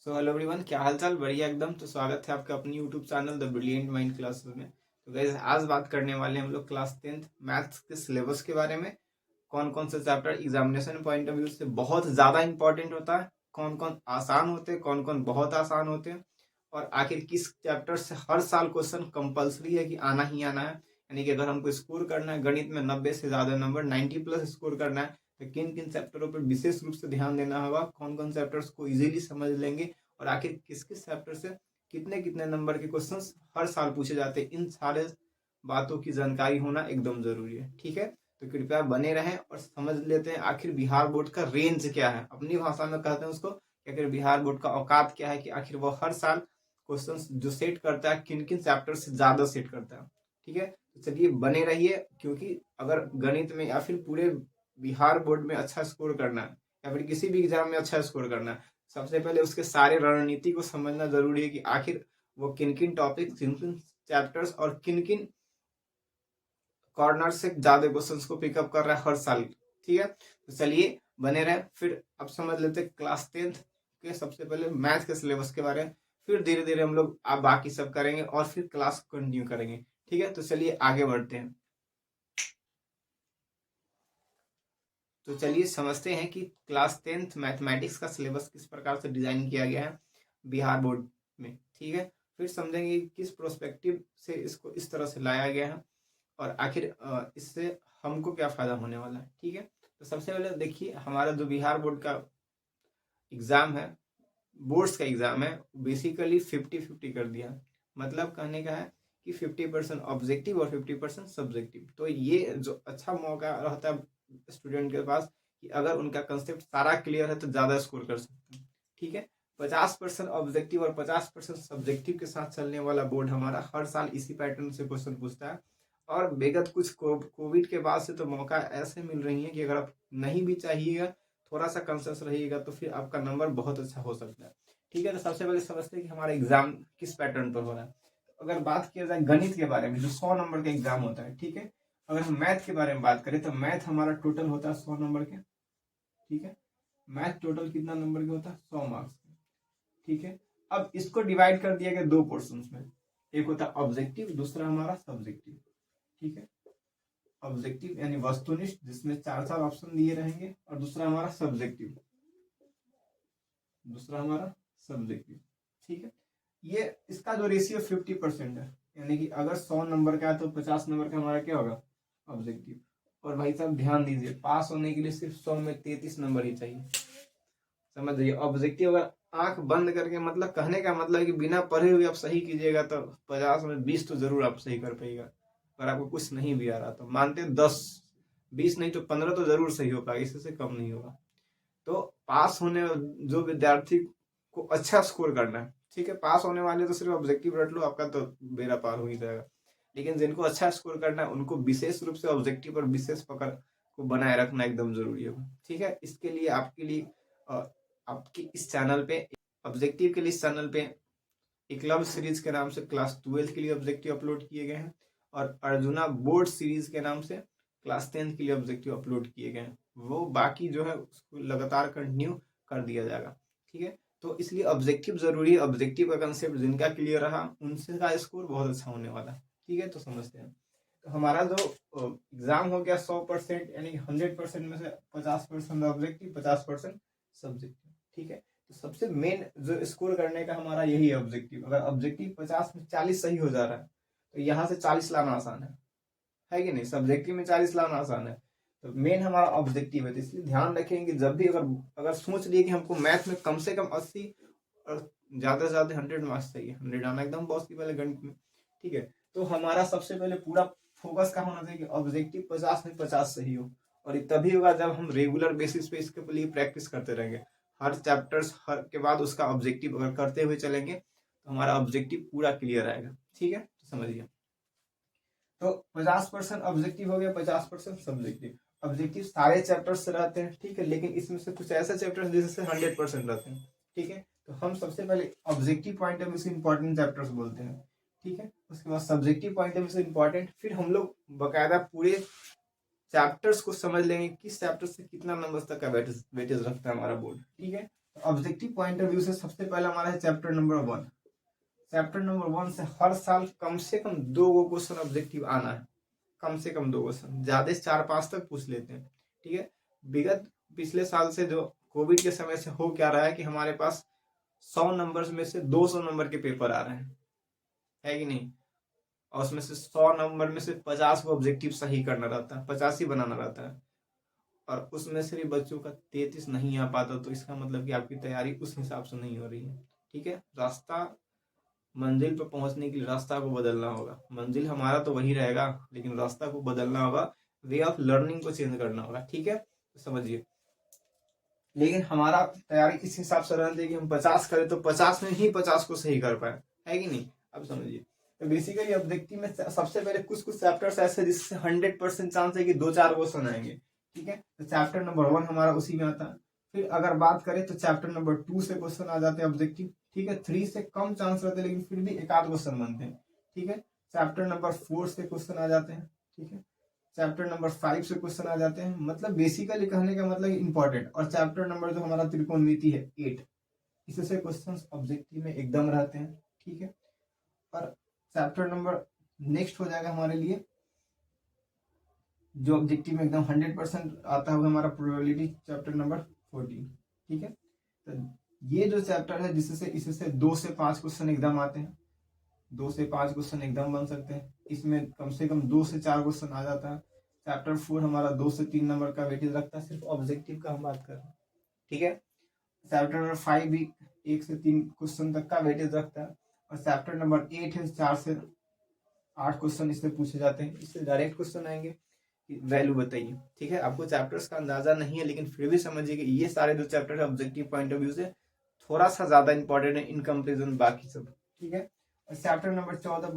So hello everyone, क्या हाल चाल? बढ़िया एकदम। तो स्वागत है आपका अपनी YouTube channel the brilliant mind classes में। तो गाइस, आज बात करने वाले हैं हम लोग क्लास 10th मैथ्स के सिलेबस के बारे में। कौन कौन से chapter examination point of view से बहुत ज़्यादा इंपॉर्टेंट होता है, कौन कौन आसान होते हैं, कौन कौन बहुत आसान होते हैं, और आखिर किस चैप्टर से हर साल क्वेश्चन कंपलसरी है कि आना ही आना है। यानी कि अगर हमको स्कोर करना है गणित में 90 से ज़्यादा नंबर, 90+ स्कोर करना है, तो किन किन चैप्टरों पर विशेष रूप से ध्यान देना होगा, कौन कौन चैप्टर्स को इजीली समझ लेंगे, और आखिर किस किस चैप्टर से कितने कितने नंबर के क्वेश्चंस हर साल पूछे जाते हैं, इन सारे बातों की जानकारी होना एकदम जरूरी है। ठीक है, तो कृपया बने रहें और समझ लेते हैं आखिर बिहार बोर्ड का रेंज क्या है। अपनी भाषा में कहते हैं उसको कि आखिर बिहार बोर्ड का औकात क्या है, कि आखिर वो हर साल क्वेश्चंस जो सेट करता है किन किन चैप्टर से ज्यादा सेट करता है। ठीक है, तो चलिए बने रहिए, क्योंकि अगर गणित में या फिर पूरे बिहार बोर्ड में अच्छा स्कोर करना है, या फिर किसी भी एग्जाम में अच्छा स्कोर करना है, सबसे पहले उसके सारे रणनीति को समझना जरूरी है कि आखिर वो किन किन टॉपिक, किन किन चैप्टर्स और किन किन कॉर्नर से ज्यादा क्वेश्चंस को पिकअप कर रहा है हर साल। ठीक है, तो चलिए बने रहे। फिर अब समझ लेते हैं क्लास 10th के सबसे पहले मैथ के सिलेबस के बारे में, फिर धीरे धीरे हम लोग आप बाकी सब करेंगे और फिर क्लास कंटिन्यू करेंगे। ठीक है, तो चलिए आगे बढ़ते हैं। तो चलिए समझते हैं कि क्लास 10th मैथमेटिक्स का सिलेबस किस प्रकार से डिजाइन किया गया है बिहार बोर्ड में। ठीक है, फिर समझेंगे कि किस प्रोस्पेक्टिव से इसको इस तरह से लाया गया है, और आखिर इससे हमको क्या फायदा होने वाला है। ठीक है, तो सबसे पहले देखिए, हमारा जो बिहार बोर्ड का एग्जाम है, बोर्ड्स का एग्जाम है, बेसिकली 50-50 कर दिया है। मतलब कहने का है कि 50% ऑब्जेक्टिव और 50% सब्जेक्टिव। तो ये जो अच्छा मौका रहता है स्टूडेंट के पास कि अगर उनका कंसेप्ट सारा क्लियर है तो ज्यादा स्कोर कर सकते हैं। ठीक है, 50% ऑब्जेक्टिव और 50% सब्जेक्टिव के साथ चलने वाला बोर्ड हमारा हर साल इसी पैटर्न से क्वेश्चन पूछता है। और बेगत कुछ कोविड के बाद से तो मौका ऐसे मिल रही है कि अगर आप नहीं भी चाहिएगा, थोड़ा सा कंसेस रहिएगा, तो फिर आपका नंबर बहुत अच्छा हो सकता है। ठीक है, तो सबसे पहले समझते हैं कि हमारा एग्जाम किस पैटर्न पर हो रहा है। अगर बात किया जाए गणित के बारे में, जो 100 नंबर का एग्जाम होता है, ठीक है, अगर हम मैथ के बारे में बात करें तो मैथ हमारा टोटल होता है 100 नंबर के। ठीक है, मैथ टोटल कितना नंबर के होता है? 100 मार्क्स के। ठीक है, अब इसको डिवाइड कर दिया गया दो पोर्शन में, एक होता है ऑब्जेक्टिव, दूसरा हमारा सब्जेक्टिव। ठीक है, ऑब्जेक्टिव यानी वस्तुनिष्ठ, जिसमें 4 ऑप्शन दिए रहेंगे, और दूसरा हमारा सब्जेक्टिव, दूसरा हमारा सब्जेक्टिव। ठीक है, ये इसका जो रेशियो 50% है, यानी कि अगर 100 नंबर का है तो 50 नंबर का हमारा क्या होगा? ऑब्जेक्टिव। और भाई साहब ध्यान दीजिए, पास होने के लिए सिर्फ 100 में 33 नंबर ही चाहिए। समझ जाइए, ऑब्जेक्टिव अगर आंख बंद करके, मतलब कहने का मतलब है कि बिना पढ़े हुए आप सही कीजिएगा तो 50 में 20 तो जरूर आप सही कर पाइएगा। अगर आपको कुछ नहीं भी आ रहा तो मानते 10-20 नहीं तो 15 तो जरूर सही हो पाएगा, इससे कम नहीं होगा। तो पास होने, जो विद्यार्थी को अच्छा स्कोर करना है, ठीक है, पास होने वाले तो सिर्फ ऑब्जेक्टिव रट लो, आपका तो बेड़ा पार हो ही जाएगा। लेकिन जिनको अच्छा स्कोर करना है उनको विशेष रूप से ऑब्जेक्टिव पर विशेष पकड़ को बनाए रखना एकदम जरूरी है। ठीक है, इसके लिए आपके लिए आपके इस चैनल पे, ऑब्जेक्टिव के लिए इस चैनल पे एकलव्य सीरीज के नाम से क्लास 12 के लिए ऑब्जेक्टिव अपलोड किए गए हैं, और अर्जुना बोर्ड सीरीज के नाम से क्लास 10 के लिए ऑब्जेक्टिव अपलोड किए गए हैं। वो बाकी जो है उसको लगातार कंटिन्यू कर दिया जाएगा। ठीक है, तो इसलिए ऑब्जेक्टिव जरूरी है। ऑब्जेक्टिव का कंसेप्ट जिनका क्लियर रहा उनसे का स्कोर बहुत अच्छा होने वाला है। ठीक है, तो समझते हैं। तो हमारा जो एग्जाम हो गया 100%, यानी 100% में से 50% ऑब्जेक्टिव, 50% सब्जेक्टिव। ठीक है, तो सबसे मेन जो स्कोर करने का हमारा यही है ऑब्जेक्टिव। अगर ऑब्जेक्टिव 50 में 40 सही हो जा रहा है तो यहाँ से 40 लाना आसान है कि नहीं? सब्जेक्टिव में 40 लाना आसान है, तो मेन हमारा ऑब्जेक्टिव है। तो इसलिए ध्यान रखेंगे, जब भी अगर अगर सोच लिए कि हमको मैथ में कम से कम 80 और ज्यादा से ज्यादा 100 मार्क्स चाहिए, 100 आना एकदम पॉसिबल है गणित में। ठीक है, तो हमारा सबसे पहले पूरा फोकस क्या होना चाहिए कि ऑब्जेक्टिव 50 में 50 सही हो। और तभी होगा जब हम रेगुलर बेसिस पे इसके लिए प्रैक्टिस करते रहेंगे, हर चैप्टर्स हर के बाद उसका ऑब्जेक्टिव अगर करते हुए चलेंगे तो हमारा ऑब्जेक्टिव पूरा क्लियर आएगा। ठीक है, तो समझिए, तो 50% ऑब्जेक्टिव हो गया, 50% सब्जेक्टिव। ऑब्जेक्टिव सारे चैप्टर्स से रहते हैं, ठीक है, लेकिन इसमें से कुछ ऐसे चैप्टर्स जिससे 100% रहते हैं। ठीक है, तो हम सबसे पहले ऑब्जेक्टिव पॉइंट ऑफ व्यू से इंपॉर्टेंट चैप्टर्स बोलते हैं। ठीक है, उसके बाद सब्जेक्टिव पॉइंट ऑफ व्यू से इंपॉर्टेंट, फिर हम लोग बकायदा पूरे चैप्टर्स को समझ लेंगे किस चैप्टर से कितना नंबर तक का वेटेज रखता है हमारा बोर्ड। ठीक है, ऑब्जेक्टिव पॉइंट ऑफ व्यू से सबसे पहला हमारा है चैप्टर नंबर 1। चैप्टर नंबर 1 से हर साल कम से कम 2 क्वेश्चन ऑब्जेक्टिव आना है, कम से कम 2 क्वेश्चन, ज्यादा से 4-5 तक पूछ लेते हैं। ठीक है, विगत पिछले साल से जो कोविड के समय से हो क्या रहा है कि हमारे पास 100 नंबर्स में से 200 नंबर के पेपर आ रहे हैं, है कि नहीं, और उसमें से 100 नंबर में से 50 को ऑब्जेक्टिव सही करना रहता है, 50 ही बनाना रहता है, और उसमें से भी बच्चों का 33 नहीं आ पाता, तो इसका मतलब कि आपकी तैयारी उस हिसाब से नहीं हो रही है। ठीक है, रास्ता मंजिल पर पहुंचने के लिए रास्ता को बदलना होगा। मंजिल हमारा तो वही रहेगा, लेकिन रास्ता को बदलना होगा, वे ऑफ लर्निंग को चेंज करना होगा। ठीक है, तो समझिए, लेकिन हमारा तैयारी इस हिसाब से रहना चाहिए कि हम 50 करें तो 50 में ही 50 को सही कर पाए, है कि नहीं। अब समझिए, तो बेसिकली ऑब्जेक्टिव में सबसे पहले कुछ कुछ चैप्टर्स ऐसे जिससे 100% चांस है कि 2-4 क्वेश्चन आएंगे। ठीक है, तो चैप्टर नंबर 1 हमारा उसी में आता है। फिर अगर बात करें तो चैप्टर नंबर 2 से क्वेश्चन आ जाते हैं ऑब्जेक्टिव। ठीक है, 3 से कम चांस रहते हैं, लेकिन फिर भी 1-8 क्वेश्चन बनते हैं। ठीक है, चैप्टर नंबर 4 से क्वेश्चन आ जाते हैं। ठीक है, चैप्टर नंबर 5 से क्वेश्चन आ जाते हैं, मतलब बेसिकली कहने का मतलब इंपॉर्टेंट। और चैप्टर नंबर जो हमारा त्रिकोणमिति है 8, इससे क्वेश्चंस ऑब्जेक्टिव में एकदम रहते हैं। ठीक है, और चैप्टर नंबर नेक्स्ट हो जाएगा हमारे लिए जो ऑब्जेक्टिव में एकदम 100% आता है, वो हमारा प्रोबेबिलिटी चैप्टर नंबर 14। ठीक है, तो ये जो चैप्टर है जिससे इससे 2 से 5 क्वेश्चन एकदम आते हैं, 2 से 5 क्वेश्चन एकदम बन सकते हैं। इसमें कम से कम 2 से 4 क्वेश्चन आ जाता है। चैप्टर 4 हमारा 2 से 3 नंबर का वेटेज रखता है, सिर्फ ऑब्जेक्टिव का हम बात कर रहे हैं। ठीक है, चैप्टर नंबर 5 भी 1 से 3 क्वेश्चन तक का वेटेज रखता है, और चैप्टर नंबर 8 है 4 से 8 क्वेश्चन इससे पूछे जाते हैं। इससे डायरेक्ट क्वेश्चन आएंगे, वैल्यू बताइए। ठीक है, आपको चैप्टर्स का अंदाजा नहीं है, लेकिन फिर भी समझिए कि ये सारे जो चैप्टर है ऑब्जेक्टिव पॉइंट ऑफ व्यू से थोड़ा सा ज्यादा इंपॉर्टेंट है इन कंपेरिजन बाकी सब। ठीक है, और चैप्टर नंबर 14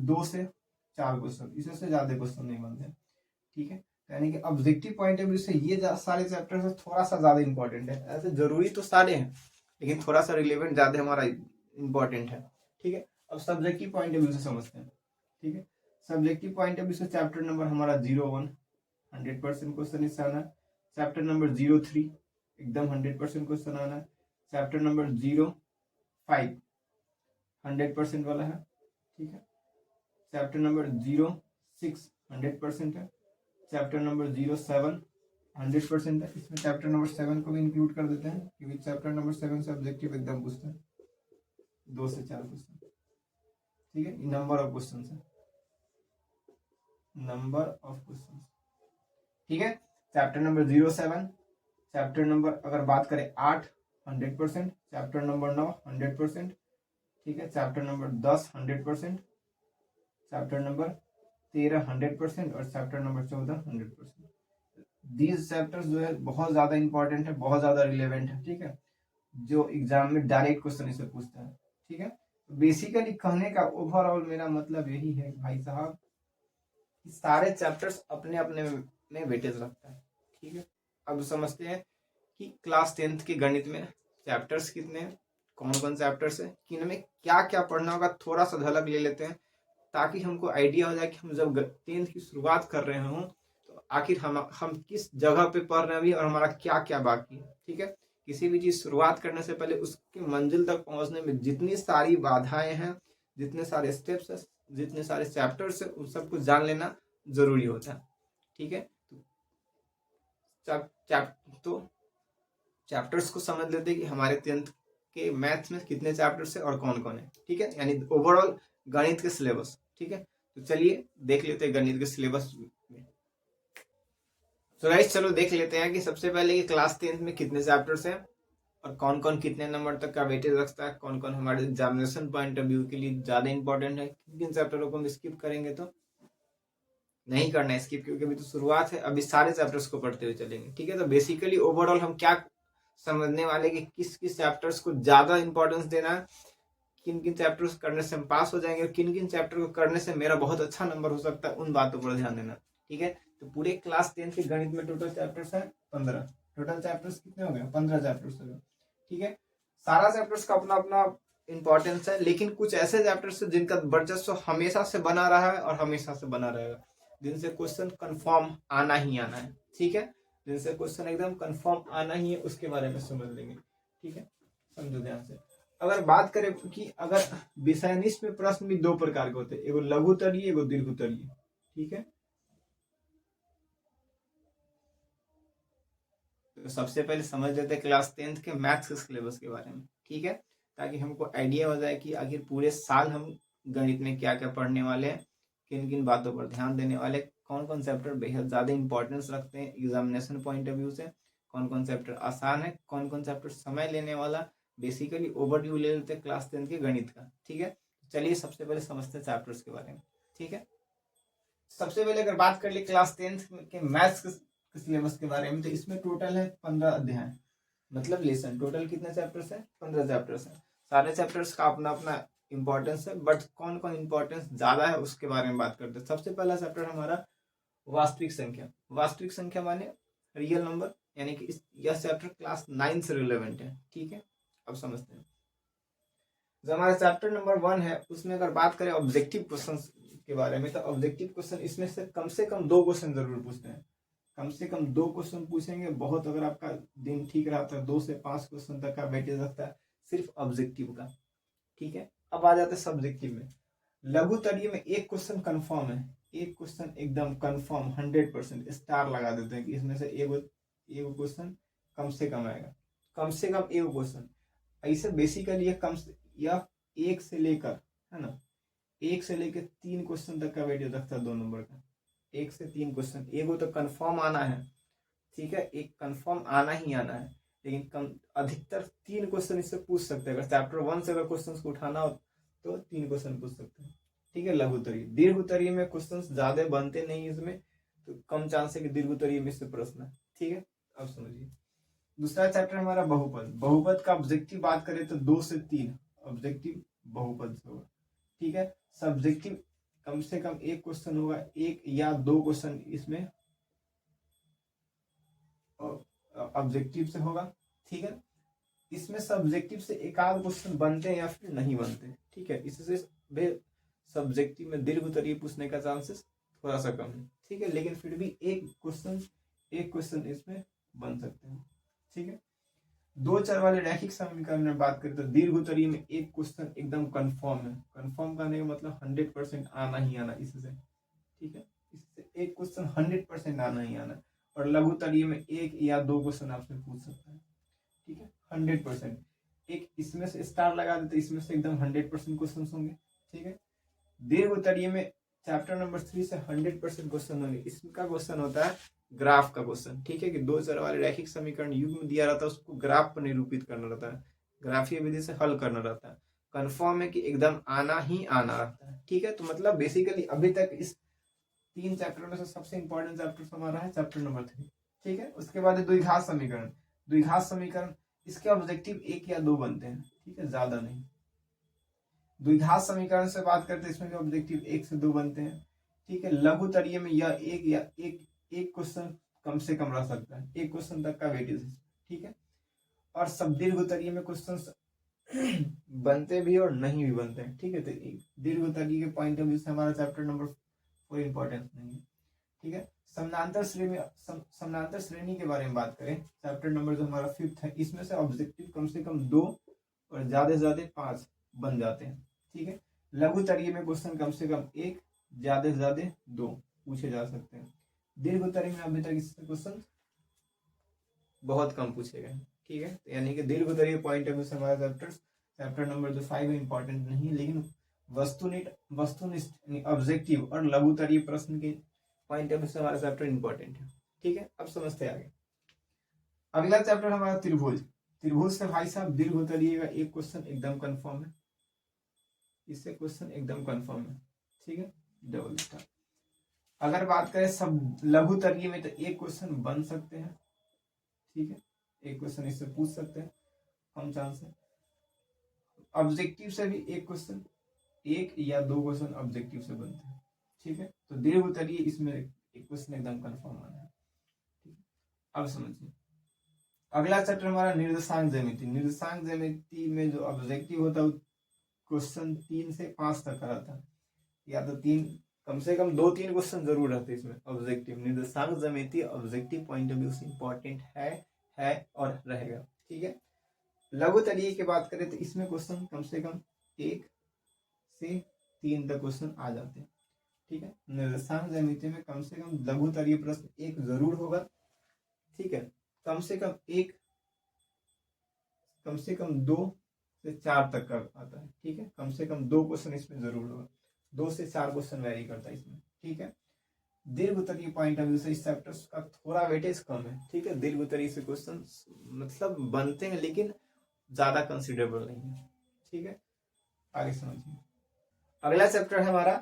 2 से 4 क्वेश्चन, इससे ज्यादा क्वेश्चन नहीं बनते। ठीक है, यानी कि ऑब्जेक्टिव पॉइंट ऑफ व्यू से ये सारे चैप्टर थोड़ा सा ज्यादा इंपॉर्टेंट है। ऐसे जरूरी तो सारे हैं, लेकिन थोड़ा सा रिलेवेंट ज्यादा हमारा इंपॉर्टेंट है। ठीक है, अब सब्जेक्टिव पॉइंट ऑफ व्यू से समझते हैं। ठीक है, सब्जेक्टिव पॉइंट ऑफ व्यू से चैप्टर नंबर हमारा 01 100% क्वेश्चन इससे आना है। चैप्टर नंबर 03 एकदम 100% क्वेश्चन आना है। चैप्टर नंबर 05 100% वाला है। ठीक है, चैप्टर नंबर 06 100% है। चैप्टर नंबर 07 100% है। इसमें चैप्टर नंबर 7 को भी इंक्लूड कर देते हैं, क्योंकि चैप्टर नंबर 7 से ऑब्जेक्टिव एकदम पूछते हैं 2 से 4 क्वेश्चन। ठीक है, नंबर ऑफ क्वेश्चन है, नंबर ऑफ क्वेश्चन। ठीक है, चैप्टर नंबर 07, चैप्टर नंबर अगर बात करें 8 100%, चैप्टर नंबर 9 100%। ठीक है, चैप्टर नंबर 10 100%, चैप्टर नंबर 13 100%, और चैप्टर नंबर 14 100%। दीज चैप्टर्स जो है बहुत ज्यादा इंपॉर्टेंट है, बहुत ज्यादा रिलेवेंट है। ठीक है, जो एग्जाम में डायरेक्ट क्वेश्चन इसे पूछता है। ठीक है, बेसिकली कहने का ओवरऑल मेरा मतलब यही है भाई साहब, सारे चैप्टर्स अपने अपने में वेटेज रखता है। ठीक है, अब समझते हैं कि क्लास 10th के गणित में चैप्टर्स कितने हैं, कौन कौन चैप्टर्स है, किन में क्या क्या पढ़ना होगा, थोड़ा सा झलक ले लेते हैं, ताकि हमको आइडिया हो जाए कि हम जब 10th की शुरुआत कर रहे हों तो आखिर हम किस जगह पे पढ़ रहे हैं अभी, और हमारा क्या क्या बाकी है। ठीक है, किसी भी चीज शुरुआत करने से पहले उसके मंजिल तक पहुंचने में जितनी सारी बाधाएं हैं, जितने सारे स्टेप्स है, जितने सारे चैप्टर्स है, उन सबको जान लेना जरूरी होता है। ठीक है, तो चैप्टर्स को समझ लेते हैं कि हमारे 10th के मैथ्स में कितने चैप्टर्स है और कौन कौन है। ठीक है, यानी ओवरऑल गणित के सिलेबस। ठीक है, तो चलिए देख लेते हैं गणित के सिलेबस में। तो गाइस चलो देख लेते हैं कि सबसे पहले कि क्लास 10th में कितने चैप्टर्स हैं और कौन कौन कितने नंबर तक का वेटेज रखता है, कौन कौन हमारे एग्जामिनेशन पॉइंट ऑफ व्यू के लिए ज्यादा इंपॉर्टेंट है, किन चैप्टरों को हम स्किप करेंगे तो नहीं करना है स्किप, क्योंकि अभी तो शुरुआत है, अभी सारे चैप्टर्स को पढ़ते हुए चलेंगे। ठीक है, तो बेसिकली ओवरऑल हम क्या समझने वाले कि किस किस चैप्टर्स को ज्यादा इंपॉर्टेंस देना है, किन किन चैप्टर्स करने से हम पास हो जाएंगे और किन किन चैप्टर को करने से मेरा बहुत अच्छा नंबर हो सकता है, उन बातों पर ध्यान देना। ठीक है, तो पूरे क्लास 10th के गणित में टोटल चैप्टर्स है 15। टोटल चैप्टर्स कितने हो गए? 15 चैप्टर्स हो गए। ठीक है, सारा चैप्टर्स का अपना अपना इंपॉर्टेंस है, लेकिन कुछ ऐसे चैप्टर्स है जिनका वर्चस्व हमेशा से बना रहा है और हमेशा से बना रहेगा, जिनसे क्वेश्चन कंफर्म आना ही आना है। ठीक है, जिनसे क्वेश्चन एकदम कंफर्म आना ही है, उसके बारे में समझ लेंगे। ठीक है, समझो ध्यान से। अगर बात करें कि अगर विषयनिष्ठ में प्रश्न भी दो प्रकार के होते हैं, एगो लघु उत्तरीय एगो दीर्घ उत्तरीय, ठीक है। तो सबसे पहले समझ लेते हैं क्लास 10th के मैथ्स के सिलेबस के बारे में, ठीक है, ताकि हमको आइडिया हो जाए कि आखिर पूरे साल हम गणित में क्या क्या पढ़ने वाले हैं, किन किन बातों पर ध्यान देने वाले, कौन कौन चैप्टर बेहद ज़्यादा इंपॉर्टेंस रखते हैं एग्जामिनेशन पॉइंट ऑफ व्यू से, कौन कौन चैप्टर आसान है, कौन कौन चैप्टर समय लेने वाला। बेसिकली ओवरव्यू ले लेते हैं क्लास 10 के गणित का, ठीक है। चलिए सबसे पहले समझते हैं चैप्टर्स के बारे में, ठीक है। सबसे पहले अगर बात कर ली क्लास 10th के मैथ्स के सिलेबस के बारे में, तो इसमें टोटल है 15 अध्याय, मतलब लेसन। टोटल कितने चैप्टर्स है? 15 चैप्टर्स है। सारे चैप्टर्स का अपना अपना इंपॉर्टेंस है, बट कौन कौन इंपॉर्टेंस ज्यादा है उसके बारे में बात करते हैं। सबसे पहला चैप्टर हमारा वास्तविक संख्या। वास्तविक संख्या माने रियल नंबर, यानी कि यह चैप्टर क्लास 9 से रिलेवेंट है, ठीक है। अब समझते हैं जो हमारा चैप्टर नंबर 1 है, उसमें अगर बात करें ऑब्जेक्टिव क्वेश्चन के बारे में, तो ऑब्जेक्टिव क्वेश्चन इसमें से कम 2 क्वेश्चन जरूर पूछते हैं। कम से कम 2 क्वेश्चन पूछेंगे, बहुत अगर आपका दिन ठीक रहा तो 2 से 5 क्वेश्चन तक का वेटेज रखता है सिर्फ ऑब्जेक्टिव का, ठीक है। अब आ जाते हैं सब्जेक्टिव में। लघु तरीय में एक क्वेश्चन कंफर्म है, एक क्वेश्चन एकदम कंफर्म 100% स्टार लगा देते हैं कि इसमें से एगो क्वेश्चन कम से कम आएगा, कम से कम एगो क्वेश्चन। ऐसे बेसिकली यह 1 से लेकर, है ना, 1 से लेकर 3 क्वेश्चन तक का वेटेज रखता है 2 नंबर का। 1 से 3 क्वेश्चन, एगो तो कंफर्म आना है, ठीक है, एक कंफर्म आना ही आना है, लेकिन कम अधिकतर 3 क्वेश्चन इससे पूछ सकते हैं। अगर चैप्टर 1 से अगर क्वेश्चन को उठाना हो तो 3 क्वेश्चन पूछ सकते हैं, ठीक है। लघु उत्तरीय। दीर्घ उत्तरीय में क्वेश्चन ज्यादा बनते नहीं इसमें, तो कम चांस है कि दीर्घ उत्तरीय में से प्रश्न है, ठीक है। अब समझिए दूसरा चैप्टर हमारा बहुपद। बहुपद का ऑब्जेक्टिव बात करें तो 2 से 3 ऑब्जेक्टिव बहुपद से होगा, ठीक है। सब्जेक्टिव कम से कम एक क्वेश्चन होगा, 1 या 2 क्वेश्चन इसमें ऑब्जेक्टिव से होगा, ठीक है। इसमें सब्जेक्टिव से एक आध क्वेश्चन बनते हैं या फिर नहीं बनते, ठीक है। इससे सब्जेक्टिव में दीर्घ उत्तरीय पूछने का चांसेस थोड़ा सा कम है, ठीक है, लेकिन फिर भी एक क्वेश्चन इसमें बन सकते हैं, ठीक है। 2 चर वाले रैखिक समीकरण में बात करें तो दीर्घ उत्तरीय में एक क्वेश्चन एकदम कंफर्म है। कंफर्म करने का मतलब 100% आना ही आना इससे, ठीक है। इससे एक क्वेश्चन 100% आना ही आना, और लघु उत्तरीय में 1 या 2 क्वेश्चन आपसे पूछ सकता है, ठीक है। 100% एक इसमें से स्टार लगा देते, इसमें से एकदम 100% क्वेश्चन होंगे, ठीक है। दीर्घ उत्तरीय में चैप्टर नंबर 3 से 100% क्वेश्चन होंगे। इसका क्वेश्चन होता है ग्राफ का क्वेश्चन, ठीक है, कि 2 चर वाले रैखिक समीकरण युग्म दिया रहता है, उसको ग्राफ पर निरूपित करना रहता है, ग्राफीय विधि से हल करना रहता है। कंफर्म है कि एकदम आना ही आना रहता है, ठीक है। तो मतलब बेसिकली अभी तक इस 3 चैप्टर में से सबसे इंपॉर्टेंट चैप्टर हमारा है चैप्टर नंबर 3, ठीक है। उसके बाद द्विघात समीकरण। द्विघात समीकरण इसके ऑब्जेक्टिव 1 या 2 बनते हैं, ठीक है, ज्यादा नहीं। द्विघात समीकरण से बात करते हैं, इसमें भी ऑब्जेक्टिव 1 से 2 बनते हैं, ठीक है। लघु तरीय में यह एक क्वेश्चन कम से कम रह सकता है, एक क्वेश्चन तक का वेटेज है, ठीक है। और सब दीर्घ उत्तरीय में क्वेश्चन बनते भी और नहीं भी बनते हैं, ठीक है। तो दीर्घ उत्तरीय के पॉइंट ऑफ व्यू से हमारा चैप्टर नंबर 4 इंपॉर्टेंस नहीं है, ठीक है। समानांतर श्रेणी के बारे में बात करें, चैप्टर नंबर जो हमारा 5th है, इसमें से ऑब्जेक्टिव कम से कम 2 और ज्यादा से ज्यादा 5 बन जाते हैं, ठीक है। लघु तरीय में क्वेश्चन कम से कम 1, ज्यादा से ज्यादा 2 पूछे जा सकते हैं। दीर्घ उत्तरीय में अभी तक इससे क्वेश्चन बहुत कम पूछे गए, ठीक है। तो यानी कि दीर्घ उत्तरीय पॉइंट ऑफ व्यू से हमारा चैप्टर नंबर जो 5 है इंपॉर्टेंट नहीं है, लेकिन वस्तुनिष्ठ ऑब्जेक्टिव और लघु तरीय प्रश्न के पॉइंट ऑफ व्यू से हमारा चैप्टर इंपॉर्टेंट है, ठीक है। अब समझते हैं आगे। अगला चैप्टर हमारा त्रिभुज। त्रिभुज से भाई साहब दीर्घ उत्तरीय का एक क्वेश्चन एकदम कंफर्म है, इससे क्वेश्चन एकदम कंफर्म है, ठीक है, डबल स्टार। अगर बात करें सब लघु तरीय में तो एक क्वेश्चन बन सकते हैं, ठीक है, एक क्वेश्चन इससे पूछ सकते हैं, कम चांस है। ऑब्जेक्टिव से भी एक क्वेश्चन, 1 या 2 क्वेश्चन ऑब्जेक्टिव से बनते हैं, ठीक है। तो दीर्घ उत्तरीय इसमें एक क्वेश्चन एकदम कंफर्म आना है, ठीक है। अब समझिए अगला चैप्टर हमारा निर्देशांक ज्यामिति। निर्देशांक ज्यामिति में जो ऑब्जेक्टिव होता है क्वेश्चन 3 से 5 तक का रहता है, या तो 3 कम से कम 2-3 क्वेश्चन जरूर रहते हैं इसमें ऑब्जेक्टिव। निर्देशांक ज्यामिति ऑब्जेक्टिव पॉइंट ऑफ व्यू से इंपॉर्टेंट है और रहेगा, ठीक है। लघु तरीके की बात करें तो इसमें क्वेश्चन कम से कम 1 से 3 तक क्वेश्चन आ जाते हैं। ठीक है, निर्देशांक ज्यामिति में कम से कम लघु तरीय प्रश्न एक जरूर होगा। ठीक है, कम से कम 2 से 4 तक का आता है। ठीक है, कम से कम 2 क्वेश्चन इसमें जरूर होगा, 2 से 4 क्वेश्चन वेरी करता है इसमें। ठीक है, दीर्घ उत्तरीय पॉइंट ऑफ व्यू से इस चैप्टर्स का थोड़ा वेटेज कम है। ठीक है, दीर्घ उत्तरीय से क्वेश्चन मतलब बनते हैं लेकिन ज्यादा कंसिडरेबल नहीं है। ठीक है, आगे समझिए। अगला चैप्टर है हमारा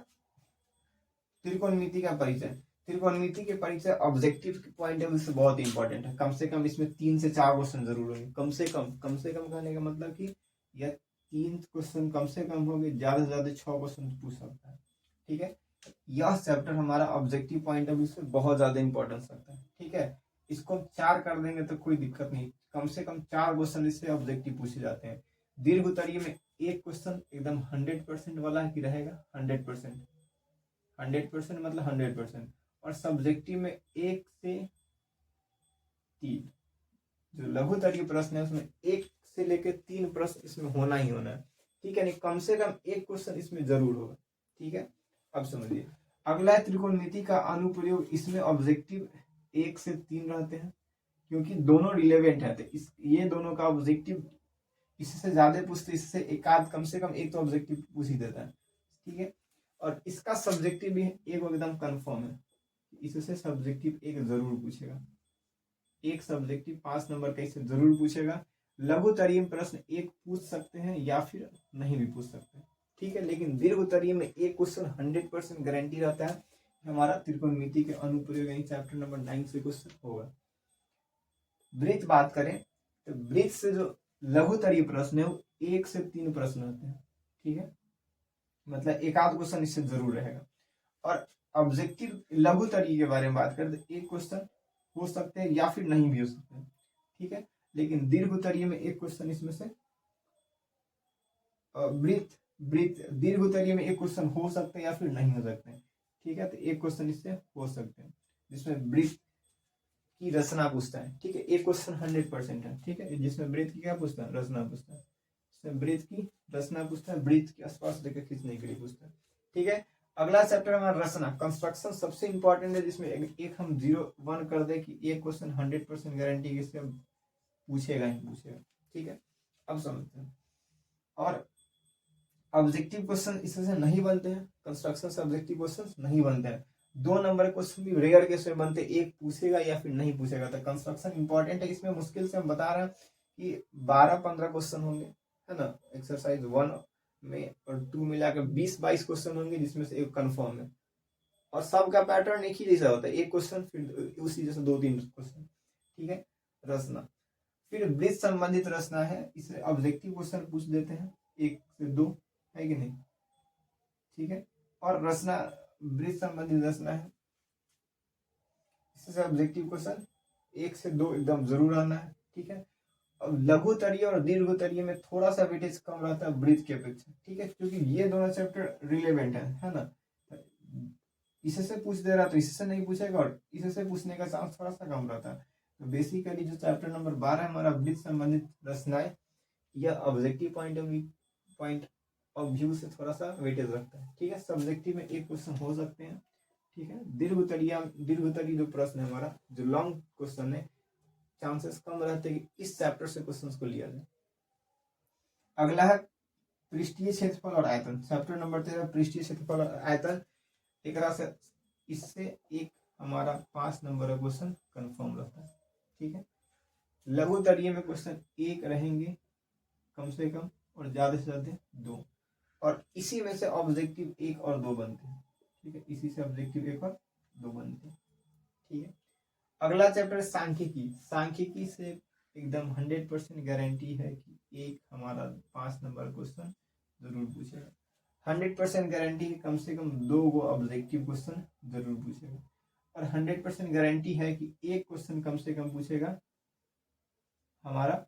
त्रिकोणमिति का परिचय। त्रिकोणमिति के परिचय ऑब्जेक्टिव के पॉइंट ऑफ व्यू से बहुत इंपॉर्टेंट है। कम से कम इसमें 3 से 4 क्वेश्चन जरूर होंगे। कम से कम कहने का मतलब कि यह 3 क्वेश्चन कम से कम होंगे, ज्यादा से ज्यादा 6 क्वेश्चन पूछ सकता है। ठीक है, यह चैप्टर हमारा ऑब्जेक्टिव पॉइंट ऑफ व्यू से बहुत ज्यादा इंपॉर्टेंस रखता है। ठीक है, इसको 4 कर देंगे तो कोई दिक्कत नहीं, कम से कम 4 क्वेश्चन इससे ऑब्जेक्टिव पूछे जाते हैं। दीर्घ उत्तरीय में एक क्वेश्चन एकदम 100% वाला ही रहेगा, 100% मतलब 100%। और सब्जेक्टिव में 1 से 3, जो लघु तरीय प्रश्न है उसमें 1 से लेकर 3 प्रश्न इसमें होना ही होना है। ठीक है, नहीं कम से कम 1 क्वेश्चन इसमें जरूर होगा। ठीक है, अब समझिए। अगला है त्रिकोणमिति का अनुप्रयोग। इसमें ऑब्जेक्टिव 1 से 3 रहते हैं, क्योंकि दोनों रिलेवेंट है। तो ये दोनों का ऑब्जेक्टिव इससे ज्यादा पूछते, इससे एक आध कम से कम एक तो ऑब्जेक्टिव पूछ ही देता है। ठीक है, और इसका सब्जेक्टिव भी एक एकदम कंफर्म है, इससे सब्जेक्टिव एक जरूर पूछेगा। एक सब्जेक्टिव 5 नंबर का इससे जरूर पूछेगा। लघु तरीय प्रश्न एक पूछ सकते हैं या फिर नहीं भी पूछ सकते हैं। ठीक है, लेकिन दीर्घ उत्तरीय में एक क्वेश्चन 100% गारंटी रहता है, हमारा त्रिकोणमिति के अनुप्रयोग यानी चैप्टर नंबर 9 से क्वेश्चन होगा। वृत्त बात करें तो वृत्त से जो लघु तरीय प्रश्न है वो 1 से 3 प्रश्न होते हैं। ठीक है, मतलब एक आध क्वेश्चन इससे जरूर रहेगा। और ऑब्जेक्टिव लघु तरीके के बारे में बात करें तो एक क्वेश्चन हो सकते हैं या फिर नहीं भी हो सकते हैं। ठीक है, लेकिन दीर्घ उत्तरीय में एक क्वेश्चन इसमें से दीर्घ उत्तरीय में एक क्वेश्चन हो सकते हैं या फिर नहीं हो सकते हैं। ठीक है, तो एक क्वेश्चन इससे हो सकते हैं जिसमें वृत्त की रचना पूछता है। ठीक है, एक क्वेश्चन 100% है। ठीक है, जिसमें वृत्त की क्या पूछता है, रचना पूछता है। इसमें वृत्त की रचना पूछता है, वृत्त के आसपास लेकर खींचने के लिए पूछता है। ठीक है, अगला चैप्टर हमारा रचना कंस्ट्रक्शन सबसे इंपॉर्टेंट है, जिसमें एक हम 0-1 कर दे कि एक क्वेश्चन 100% गारंटी इससे पूछेगा ही पूछेगा। ठीक है, अब समझते हैं। और ऑब्जेक्टिव क्वेश्चन इससे नहीं बनते हैं, कंस्ट्रक्शन से ऑब्जेक्टिव क्वेश्चन नहीं बनते हैं। 2 नंबर क्वेश्चन भी रेयर केस में बनते, एक पूछेगा या फिर नहीं पूछेगा। तो कंस्ट्रक्शन इंपॉर्टेंट है, इसमें मुश्किल से हम बता रहे हैं कि 12-15 क्वेश्चन होंगे, है ना, एक्सरसाइज 1 में और 2 मिलाकर 20-22 क्वेश्चन होंगे, जिसमें से एक कंफर्म है। और सबका पैटर्न एक ही जैसा होता है, एक क्वेश्चन फिर उसी जैसे 2-3 क्वेश्चन। ठीक है, रचना फिर वृत्त संबंधित रचना है, इसे ऑब्जेक्टिव क्वेश्चन पूछ देते हैं 1 से 2, है कि नहीं। ठीक है, और रचना वृत्त संबंधित रचना है, इससे ऑब्जेक्टिव क्वेश्चन 1 से 2 एकदम जरूर आना है। ठीक है, लघु तरीय और दीर्घ तरीय में थोड़ा सा वेटेज कम रहता है वृत्त के अपेक्षा। ठीक है, क्योंकि ये दोनों चैप्टर रिलेवेंट है ना। इससे पूछ दे रहा तो इससे नहीं पूछेगा, और इससे पूछने का चांस थोड़ा सा कम रहता है। तो बेसिकली जो चैप्टर नंबर 12 हमारा वृत्त संबंधित रचनाएं, यह ऑब्जेक्टिव पॉइंट ऑफ व्यू से थोड़ा सा वेटेज रखता है। ठीक है, सब्जेक्टिव में एक क्वेश्चन हो सकते हैं। ठीक है, दीर्घ उत्तरीय जो प्रश्न है हमारा, जो लॉन्ग क्वेश्चन है, चांसेस कम रहते हैं कि इस चैप्टर से क्वेश्चंस को लिया जाए। अगला है पृष्ठीय क्षेत्रफल और आयतन, चैप्टर नंबर 13 पृष्ठीय क्षेत्रफल और आयतन। एक से इससे एक हमारा 5 नंबर का क्वेश्चन कंफर्म रहता है। ठीक है, लघु तरीय में क्वेश्चन 1 रहेंगे कम से कम, और ज्यादा से ज्यादा 2, और इसी में से ऑब्जेक्टिव 1 और 2 बनते हैं। ठीक है, इसी से ऑब्जेक्टिव 1 और 2 बनते हैं। ठीक है, अगला चैप्टर सांख्यिकी। सांख्यिकी से एकदम 100% गारंटी है कि एक हमारा 5 नंबर क्वेश्चन जरूर पूछेगा। 100% गारंटी है कम से कम 2 ऑब्जेक्टिव क्वेश्चन जरूर पूछेगा, और 100% गारंटी है कि एक क्वेश्चन कम से कम पूछेगा हमारा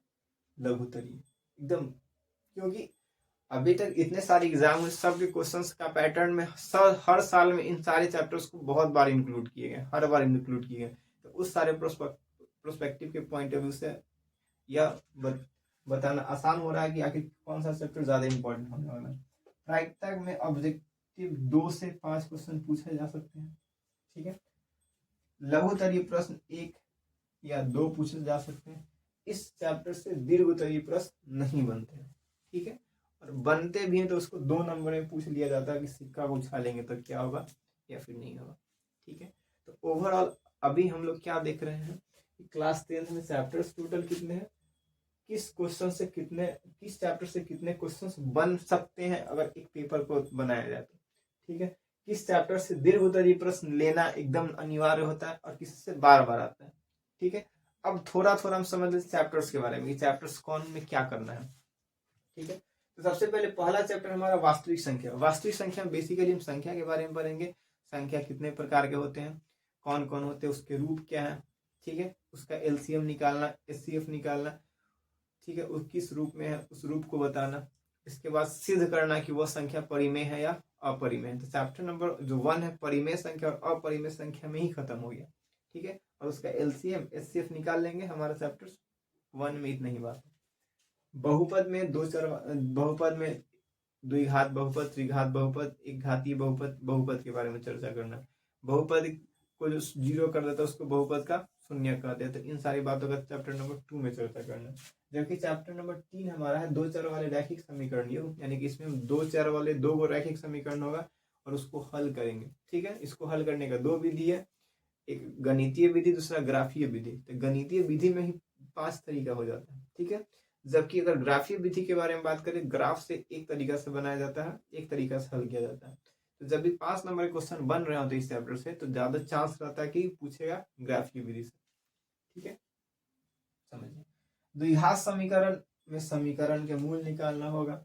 लघु तरीय एकदम। क्योंकि अभी तक इतने सारे एग्जाम में सबके क्वेश्चंस का पैटर्न में हर साल में इन सारे चैप्टर्स को बहुत बार इंक्लूड किए गए, हर बार इंक्लूड किए गए। तो उस सारे प्रोस्पेक्टिव के पॉइंट ऑफ व्यू से यह बताना आसान हो रहा है कि आखिर कौन सा चैप्टर ज्यादा इंपॉर्टेंट होने वाला है। प्रायिकता में ऑब्जेक्टिव 2 से 5 क्वेश्चन पूछे जा सकते हैं, ठीक है। लघुतरीय प्रश्न 1 या 2 पूछे जा सकते हैं। इस चैप्टर से दीर्घोत्तरीय प्रश्न नहीं बनते हैं, ठीक है। और बनते भी हैं तो उसको 2 नंबर में पूछ लिया जाता है कि सिक्का को उछालेंगे तो क्या होगा या फिर नहीं होगा, ठीक है। तो ओवरऑल अभी हम लोग क्या देख रहे हैं कि क्लास 10 में चैप्टर्स टोटल कितने हैं, किस चैप्टर से कितने क्वेश्चंस बन सकते हैं अगर एक पेपर को बनाया जाए तो, ठीक है। किस चैप्टर से दीर्घोत्तरीय प्रश्न लेना एकदम अनिवार्य होता है और किससे बार बार आता है, ठीक है। अब थोड़ा थोड़ा हम समझ लेते चैप्टर्स के बारे में, चैप्टर्स कौन में क्या करना है, ठीक है। तो सबसे पहले पहला चैप्टर हमारा वास्तविक संख्या। वास्तविक संख्या में बेसिकली हम संख्या के बारे में पढ़ेंगे, संख्या कितने प्रकार के होते हैं, कौन कौन होते हैं, उसके रूप क्या है, ठीक है। उसका एलसीएम निकालना, एचसीएफ निकालना, ठीक है। उस किस रूप में है उस रूप को बताना। इसके बाद सिद्ध करना कि वह संख्या परिमेय है या अपरिमेय है। तो चैप्टर नंबर जो 1 है परिमेय संख्या और अपरिमेय संख्या में ही खत्म हो गया, ठीक है। और उसका एलसीएम एचसीएफ निकाल लेंगे, हमारा चैप्टर 1 में इतना ही बात है। बहुपद में बहुपद में द्विघात बहुपद, त्रिघात बहुपद, एक घातीय बहुपद, बहुपद के बारे में चर्चा करना। बहुपद को जो 0 कर देता है उसको बहुपद का शून्य कहते हैं। तो इन सारी बातों का चैप्टर नंबर 2 में चर्चा करना। जबकि चैप्टर नंबर 3 हमारा है 2 चर वाले रैखिक समीकरण योग, यानी कि इसमें 2 चर वाले 2 रैखिक समीकरण होगा और उसको हल करेंगे, ठीक है। इसको हल करने का 2 विधि है, एक गणितीय विधि, दूसरा ग्राफीय विधि। तो गणितीय विधि में ही 5 तरीका हो जाता है, ठीक है। जबकि अगर ग्राफीय विधि के बारे में बात करें, ग्राफ से एक तरीका से बनाया जाता है, एक तरीका से हल किया जाता है। तो जब भी 5 नंबर के क्वेश्चन बन रहे होते इस चैप्टर से तो ज्यादा चांस रहता है कि पूछेगा ग्राफीय विधि से, ठीक है। समझिए, द्विघात समीकरण में समीकरण के मूल निकालना होगा।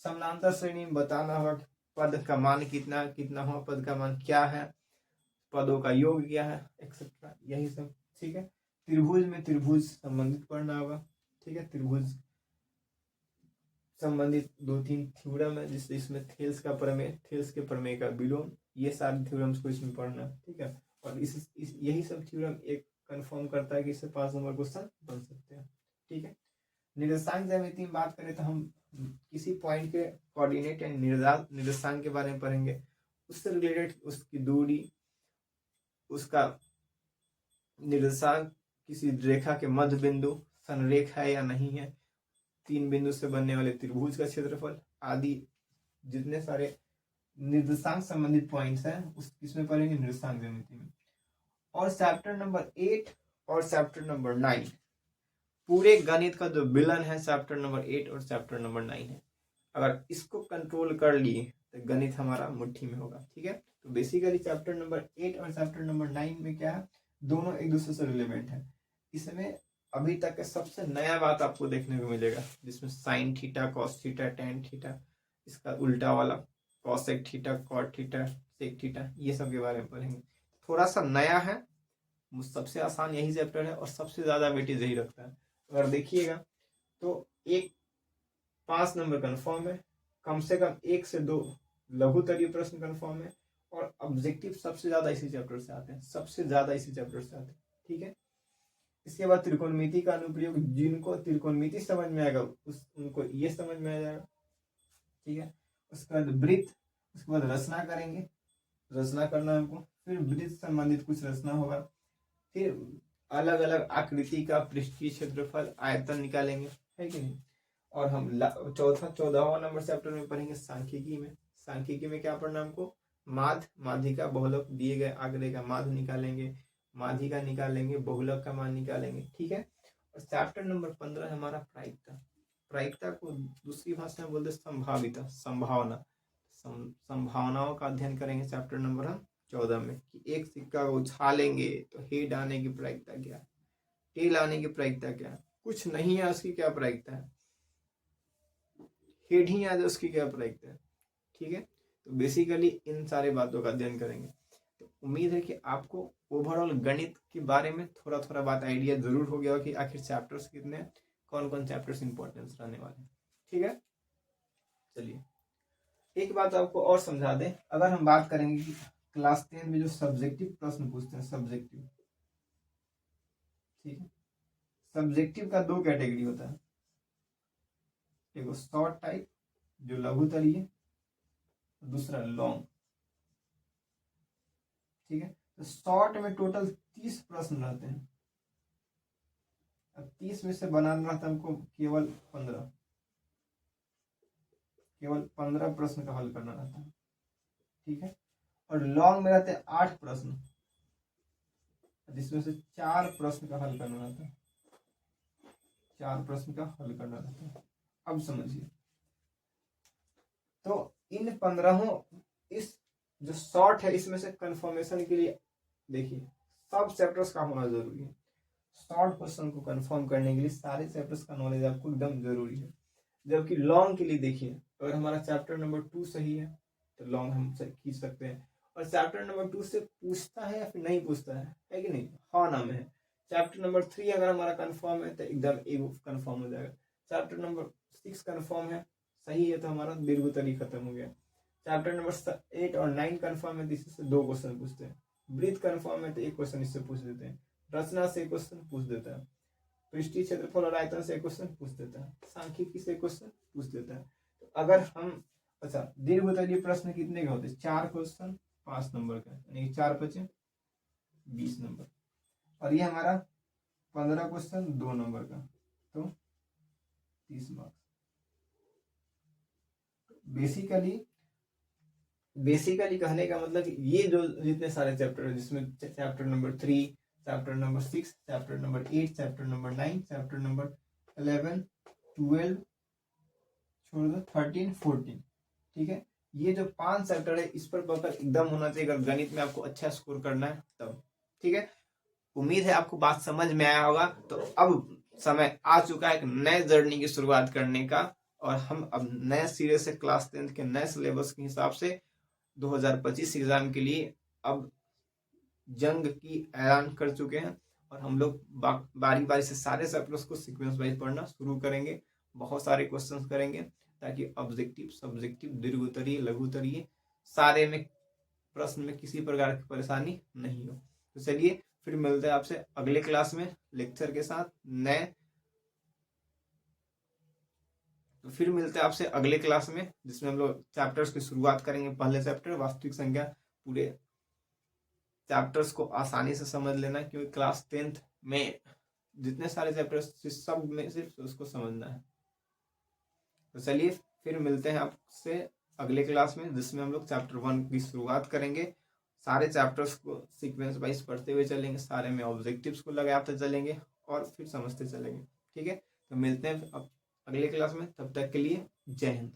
समानांतर श्रेणी में बताना होगा पद का मान कितना कितना हो, पद का मान क्या है, पदों का योग क्या है, एक्सेट्रा, यही सब, ठीक है। त्रिभुज में त्रिभुज संबंधित पढ़ना होगा, ठीक है। त्रिभुज संबंधित 2-3 थ्योरम है जिसमें थेल्स का प्रमेय, थेल्स के प्रमेय का विलोम, ये सारे थ्योरम्स को इसमें पढ़ना, ठीक है। और यही सब थ्योरम एक कंफर्म करता है कि इससे 5 नंबर क्वेश्चन बन सकते हैं, ठीक है। निर्देशांक ज्यामिति में बात करें तो हम किसी पॉइंट के कोऑर्डिनेट या निर्देशांक के बारे में पढ़ेंगे, उससे रिलेटेड उसकी दूरी, उसका निर्देशांक किसी रेखा के मध्य बिंदु, संरेख है या नहीं है, 3 बिंदु से बनने वाले त्रिभुज का क्षेत्रफल आदि जितने सारे निर्देशांक संबंधित पॉइंट्स हैं उस किसमें पढ़ेंगे, निर्देशांक ज्यामिति में। और चैप्टर नंबर 8 और चैप्टर नंबर 9 पूरे गणित का जो विलन है चैप्टर नंबर 8 और चैप्टर नंबर 9 है। अगर इसको कंट्रोल कर लिए तो गणित हमारा मुट्ठी में होगा, ठीक है। तो बेसिकली चैप्टर नंबर 8 और चैप्टर नंबर 9 में क्या है, दोनों एक दूसरे से रिलेवेंट है। इसमें अभी तक का सबसे नया बात आपको देखने को मिलेगा जिसमें sine theta, cos theta, tan theta, इसका उल्टा वाला cosec theta, cot theta, sec theta, ये सब के बारे में पढ़ेंगे। थोड़ा सा नया है, सबसे आसान यही चैप्टर है और सबसे ज्यादा वेटेज यही रखता है। अगर देखिएगा तो एक 5 नंबर कन्फर्म है, कम से कम 1 से 2 लघुतरीय प्रश्न कन्फर्म है और ऑब्जेक्टिव सबसे ज्यादा इसी चैप्टर से आते हैं, सबसे ज्यादा इसी चैप्टर से आते हैं, ठीक है। इसके बाद त्रिकोणमिति का अनुप्रयोग, जिनको त्रिकोणमिति समझ में आएगा उनको ये समझ में आ जाएगा, ठीक है। उसके बाद वृत्त, उसके बाद रचना करेंगे, रचना करना है हमको, फिर वृत्त संबंधित कुछ रचना होगा, फिर अलग अलग आकृति का पृष्ठीय क्षेत्रफल आयतन निकालेंगे, है कि नहीं। और हम 14वां नंबर चैप्टर में पढ़ेंगे सांख्यिकी में। सांख्यिकी में क्या पढ़ना हमको, माध्य, माध्यिका, बहुलक, दिए गए आंकड़े का माध्य निकालेंगे, माध्यिका निकालेंगे, बहुलक का मान निकालेंगे, ठीक है। और चैप्टर नंबर 15 हमारा प्रायिकता। प्रायिकता को दूसरी भाषा में बोलते संभाविता, संभावना, संभावनाओं का अध्ययन करेंगे चैप्टर नंबर 14 में कि एक सिक्का को उछालेंगे तो हेड आने की प्रायिकता क्या है, टेल आने की प्रायिकता क्या है, कुछ नहीं है उसकी क्या प्रायिकता है, हेड ही आ जाए उसकी क्या प्रायिकता है, ठीक है। तो बेसिकली इन सारे बातों का अध्ययन करेंगे। तो उम्मीद है कि आपको ओवरऑल गणित के बारे में थोड़ा थोड़ा बात आइडिया जरूर हो गया हो कि आखिर चैप्टर्स कितने हैं, कौन कौन चैप्टर्स इंपॉर्टेंस रहने वाले हैं, ठीक है। चलिए एक बात आपको और समझा दें, अगर हम बात करेंगे कि क्लास 10 में जो सब्जेक्टिव प्रश्न पूछते हैं, सब्जेक्टिव, ठीक है। सब्जेक्टिव का 2 कैटेगरी होता है, एक शॉर्ट टाइप जो लघुतरीय, दूसरा लॉन्ग। ठीक है, तो शॉर्ट में टोटल 30 प्रश्न रहते हैं। अब 30 में से बनाना रहता है हमको केवल 15 प्रश्न का हल करना रहता है। ठीक है, और लॉन्ग में रहते हैं 8 प्रश्न, जिसमें से 4 प्रश्न का हल करना रहता है। 4 प्रश्न का हल करना रहता है। अब समझिए, तो इन 15 इस जो शॉर्ट है इसमें से कंफर्मेशन के लिए देखिए सब चैप्टर्स का होना जरूरी है। शॉर्ट क्वेश्चन को कंफर्म करने के लिए सारे चैप्टर्स का नॉलेज आपको एकदम जरूरी है। जबकि लॉन्ग के लिए देखिए, अगर हमारा चैप्टर नंबर 2 सही है तो लॉन्ग हम खींच सकते हैं, और चैप्टर नंबर 2 से पूछता है या फिर नहीं पूछता है कि नहीं, हाँ नाम है। चैप्टर नंबर 3 अगर हमारा कंफर्म है तो एकदम कंफर्म हो जाएगा। चैप्टर नंबर 6 कंफर्म है, सही है, तो हमारा दीर्घोत्तरी खत्म हो गया। चैप्टर नंबर 8 और 9 कंफर्म है, तो इससे 2 क्वेश्चन पूछते हैं। ब्रीथ कंफर्म है तो 1 क्वेश्चन इससे पूछ देते हैं। रचना से 1 क्वेश्चन पूछ देता है। पृष्ठीय क्षेत्रफल और आयतन से 1 क्वेश्चन पूछ देता है। सांख्यिकी से 1 क्वेश्चन पूछ देता है। तो अगर हम अच्छा दीर्घोत्तरीय प्रश्न कितने के होते हैं? 4 क्वेश्चन 5 नंबर का, यानी 4 बचे 20 नंबर, और ये हमारा 15 क्वेश्चन 2 नंबर का, तो 30 मार्क्स। बेसिकली कहने का मतलब ये जो जितने सारे चैप्टर है, जिसमें chapter number 3, chapter number 6, chapter number 8, chapter number 9, chapter number 11, 12, छोड़ दो 13, 14, ठीक है, ये जो 5 चैप्टर है इस पर पकड़ एकदम होना चाहिए अगर गणित में आपको अच्छा स्कोर करना है तब। ठीक है, उम्मीद है आपको बात समझ में आया होगा। तो अब समय आ चुका है एक नए जर्नी की शुरुआत करने का, और हम अब नए सिरे से क्लास 10 के नए सिलेबस के हिसाब से 2025 एग्जाम के लिए अब जंग की ऐलान कर चुके हैं, और हम लोग बारी बारी से सारे चैप्टर्स को सीक्वेंस वाइज पढ़ना शुरू करेंगे। बहुत सारे क्वेश्चंस करेंगे ताकि ऑब्जेक्टिव, सब्जेक्टिव, दीर्घोत्तरीय, लघुत्तरीय सारे में प्रश्न में किसी प्रकार की परेशानी नहीं हो। तो चलिए फिर मिलते हैं आपसे अगले क्लास में लेक्चर के साथ नए। तो फिर मिलते हैं आपसे अगले क्लास में, जिसमें हम लोग चैप्टर्स की शुरुआत करेंगे। पहले चैप्टर वास्तविक संख्या, पूरे चैप्टर्स को आसानी से समझ लेना, क्योंकि क्लास 10th में जितने सारे चैप्टर्स सब में सिर्फ उसको समझना है। तो चलिए फिर मिलते हैं आपसे अगले क्लास में, जिसमें हम लोग चैप्टर 1 की शुरुआत करेंगे। सारे चैप्टर्स को सीक्वेंस वाइज पढ़ते हुए चलेंगे, सारे में ऑब्जेक्टिव्स को लगाते चलेंगे और फिर समझते चलेंगे। ठीक है, तो मिलते हैं अब अगले क्लास में, तब तक के लिए जय हिंद।